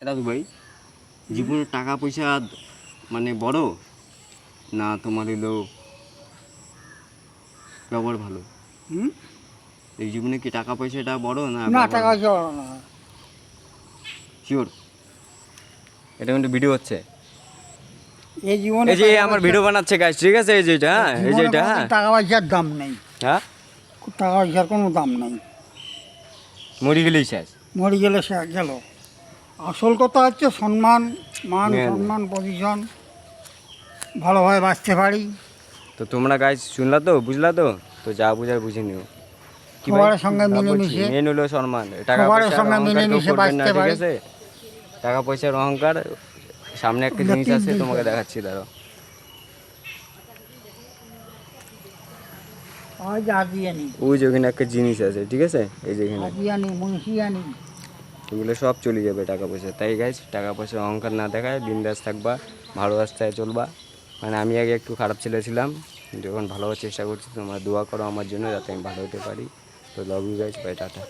দাদু ভাই, জীবনে টাকা পয়সা মানে বড়, না তোমার হলো ব্যবহার ভালো? হুম? এই জীবনে কি টাকা পয়সাটা বড় না না, ব্যবহার টাকা ভালো? পয়সা বড় না। শিওর? এটা কিন্তু ভিডিও হচ্ছে। এই জীবনে এই যে টাকা আমার পয়সা, ভিডিও বানাচ্ছে গাইস, ঠিক আছে? এই যে এটা, হ্যাঁ, এই যে জীবনে এটা, কোনোদিন হ্যাঁ টাকা পয়সার দাম নেই। হ্যাঁ, টাকা পয়সার কোনো দাম নেই। মরে গেলেই শেষ। মরে গেলে সে গেল। আসল কথা হচ্ছে সম্মান, মান মেন। সম্মান, পজিশন, ভালোভাবে বাঁচতে পারি, তো তোমরা গাইস শুনলা তো, বুঝলা তো? তো যা বুঝার বুঝে নিও। কি ভাই? সবার সঙ্গে বলছি মিলেমিশে, মেন হলো সম্মান। টাকা সবার পয়সার সঙ্গে অহংকার কেউ মিলেমিশে করবেন না, বাঁচতে ঠিক পারি। আছে? টাকা পয়সার অহংকার, সামনে একটা ওটা জিনিস 3 আছে দিন তোমাকে চলে। দেখাচ্ছি, দাঁড়াও। আজ আজিয়ানি, ওই যে ওখানে একটা জিনিস আছে, ঠিক আছে? এই যে এখানে আজিয়ানি, মুন্সিয়ানি। এগুলো সব চলে যাবে টাকা পয়সা। তাই গাইস, টাকা পয়সার অহংকার না দেখায় বিন্দাস থাকবা, ভালো রাস্তায় চলবা। মানে আমি আগে একটু খারাপ ছেলে ছিলাম, কিন্তু এখন ভালো হওয়ার চেষ্টা করছি। তোমরা দোয়া করো আমার জন্য, যাতে আমি ভালো হতে পারি। তো love you guys, bye, tata.